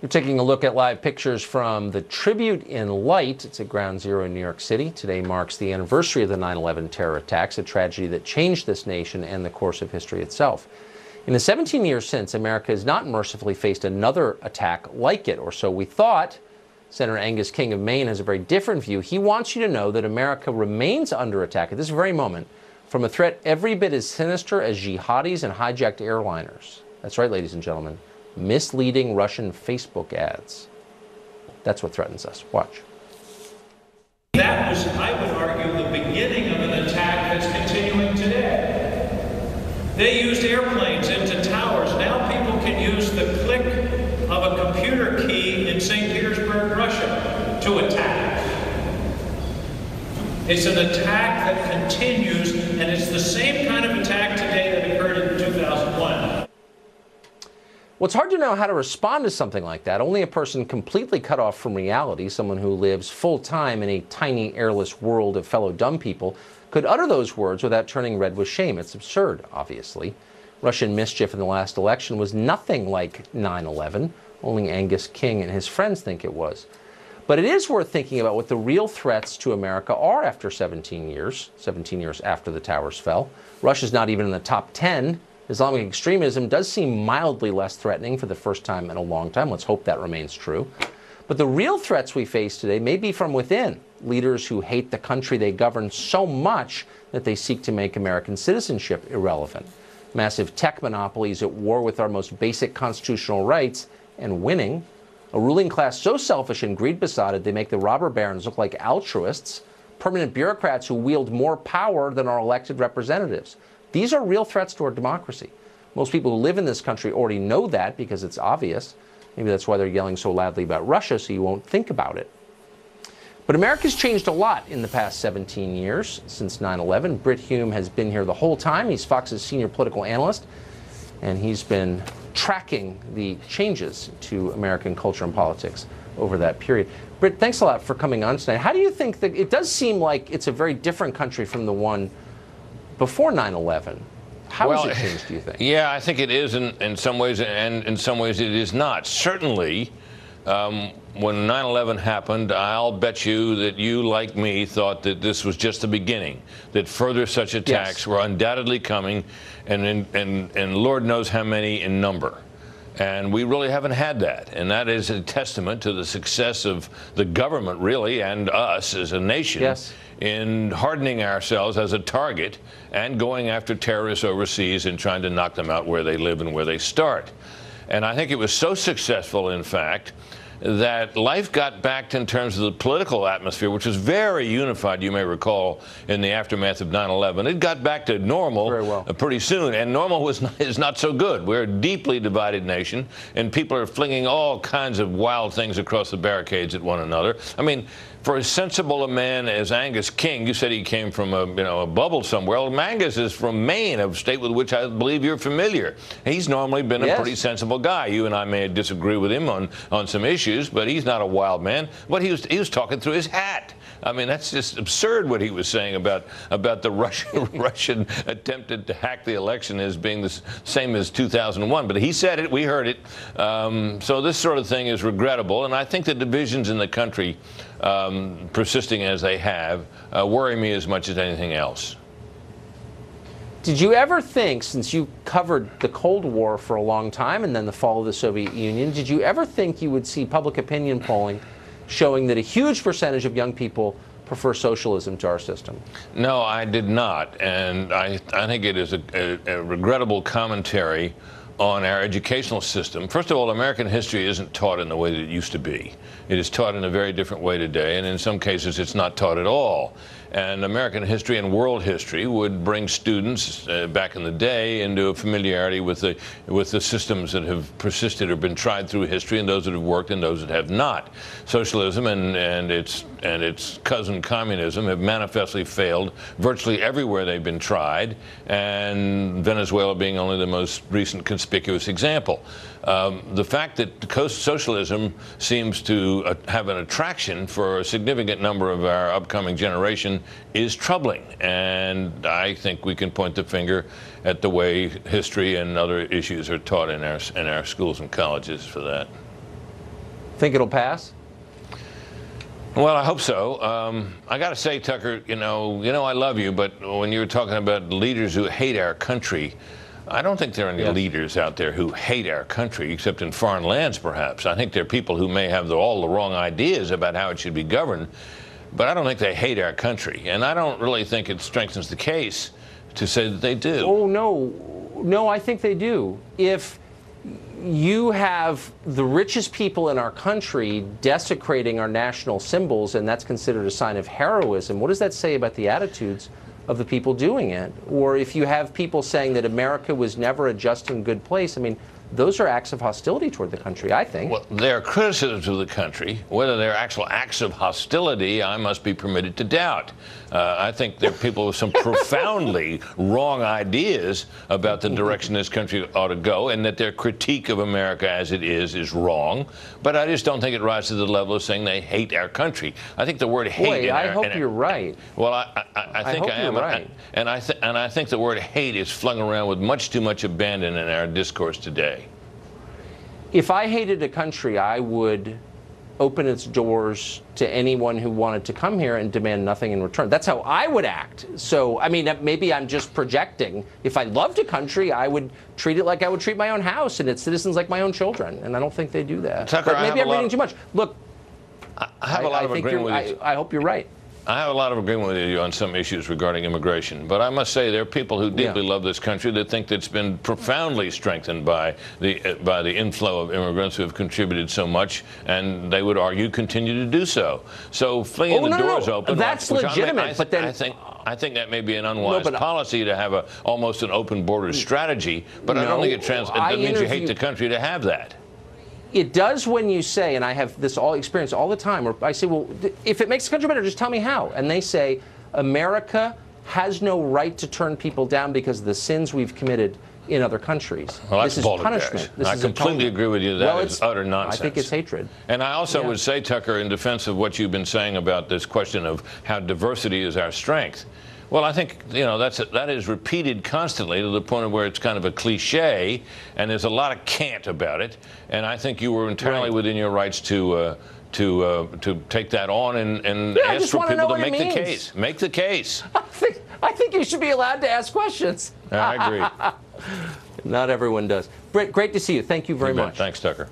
We're taking a look at live pictures from the Tribute in Light. It's at Ground Zero in New York City. Today marks the anniversary of the 9/11 terror attacks, a tragedy that changed this nation and the course of history itself. In the 17 years since, America has not mercifully faced another attack like it, or so we thought. Senator Angus King of Maine has a very different view. He wants you to know that America remains under attack at this very moment from a threat every bit as sinister as jihadis and hijacked airliners. That's right, ladies and gentlemen. Misleading Russian Facebook ads. That's what threatens us. Watch. That was, I would argue, the beginning of an attack that's continuing today. They used airplanes into towers. Now people can use the click of a computer key in St. Petersburg, Russia, to attack. It's an attack that continues, and it's the same kind of attack today that occurred in 2001. Well, it's hard to know how to respond to something like that. Only a person completely cut off from reality, someone who lives full-time in a tiny, airless world of fellow dumb people, could utter those words without turning red with shame. It's absurd, obviously. Russian mischief in the last election was nothing like 9/11. Only Angus King and his friends think it was. But it is worth thinking about what the real threats to America are after 17 years after the towers fell. Russia's not even in the top 10. Islamic extremism does seem mildly less threatening for the first time in a long time. Let's hope that remains true. But the real threats we face today may be from within. Leaders who hate the country they govern so much that they seek to make American citizenship irrelevant. Massive tech monopolies at war with our most basic constitutional rights and winning. A ruling class so selfish and greed-besotted they make the robber barons look like altruists. Permanent bureaucrats who wield more power than our elected representatives. These are real threats to our democracy. Most people who live in this country already know that because it's obvious. Maybe that's why they're yelling so loudly about Russia, so you won't think about it. But America's changed a lot in the past 17 years since 9/11. Britt Hume has been here the whole time. He's Fox's senior political analyst, and he's been tracking the changes to American culture and politics over that period. Britt, thanks a lot for coming on tonight. How do you think that it does seem like it's a very different country from the one before 9/11? How has it changed, do you think? Yeah, I think it is in some ways, and in some ways it is not. Certainly, when 9/11 happened, I'll bet you that you, like me, thought that this was just the beginning, that further such attacks were undoubtedly coming, and Lord knows how many in number. And we really haven't had that. And that is a testament to the success of the government, really, and us as a nation in hardening ourselves as a target and going after terrorists overseas and trying to knock them out where they live and where they start. And I think it was so successful, in fact, that life got back in terms of the political atmosphere, which was very unified, you may recall, in the aftermath of 9/11. It got back to normal pretty soon, and normal is not so good. We're a deeply divided nation, and people are flinging all kinds of wild things across the barricades at one another. I mean, for as sensible a man as Angus King, you said he came from a bubble somewhere. Well, Angus is from Maine, a state with which I believe you're familiar. He's normally been a pretty sensible guy. You and I may disagree with him on some issues, but he's not a wild man. But he was talking through his hat. I mean, that's just absurd what he was saying about the Russian attempted to hack the election as being the same as 2001. But he said it, we heard it. So this sort of thing is regrettable, and I think the divisions in the country, persisting as they have, worry me as much as anything else. Did you ever think, since you covered the Cold War for a long time and then the fall of the Soviet Union, did you ever think you would see public opinion polling showing that a huge percentage of young people prefer socialism to our system? No, I did not. And I think it is a regrettable commentary on our educational system. First of all, American history isn't taught in the way that it used to be. It is taught in a very different way today, and in some cases it's not taught at all. And American history and world history would bring students back in the day into a familiarity with the systems that have persisted or been tried through history, and those that have worked and those that have not. Socialism and its cousin communism have manifestly failed virtually everywhere they've been tried, and Venezuela being only the most recent conspicuous example. The fact that socialism seems to have an attraction for a significant number of our upcoming generation is troubling, and I think we can point the finger at the way history and other issues are taught in our schools and colleges for that. Think it'll pass? Well, I hope so. I got to say, Tucker, you know, I love you, but when you were talking about leaders who hate our country, I don't think there are any leaders out there who hate our country, except in foreign lands, perhaps. I think there are people who may have all the wrong ideas about how it should be governed, but I don't think they hate our country. And I don't really think it strengthens the case to say that they do. Oh, no. No, I think they do. If you have the richest people in our country desecrating our national symbols, and that's considered a sign of heroism, what does that say about the attitudes of the people doing it? Or if you have people saying that America was never a just and good place, I mean, those are acts of hostility toward the country, I think. Well, they're criticisms of the country. Whether they're actual acts of hostility, I must be permitted to doubt. I think there are people with some profoundly wrong ideas about the direction this country ought to go, and that their critique of America as it is wrong. But I just don't think it rises to the level of saying they hate our country. I think the word hate. Boy, I hope you're right. Well, I think I am. Right. And I think the word hate is flung around with much too much abandon in our discourse today. If I hated a country, I would open its doors to anyone who wanted to come here and demand nothing in return. That's how I would act. So, I mean, maybe I'm just projecting. If I loved a country, I would treat it like I would treat my own house and its citizens like my own children. And I don't think they do that. Tucker, but maybe I'm reading too much. Look, I have a lot of agreement with you. I hope you're right. I have a lot of agreement with you on some issues regarding immigration, but I must say there are people who deeply love this country that think that it's been profoundly strengthened by the inflow of immigrants who have contributed so much, and they would argue continue to do so. So flinging the doors open, that's legitimate. But then I think that may be an unwise policy to have almost an open border strategy. But I don't think it means you hate the country to have that. It does when you say, and I have this experience all the time, where I say, well, if it makes the country better, just tell me how. And they say, America has no right to turn people down because of the sins we've committed in other countries. Well, this is punishment. I completely agree with you. That is utter nonsense. I think it's hatred. And I also would say, Tucker, in defense of what you've been saying about this question of how diversity is our strength, well, I think, you know, that is repeated constantly to the point of where it's kind of a cliche, and there's a lot of cant about it. And I think you were entirely within your rights to take that on and ask for people to make the case. Make the case. I think you should be allowed to ask questions. I agree. Not everyone does. Britt, great to see you. Thank you very much. Thanks, Tucker.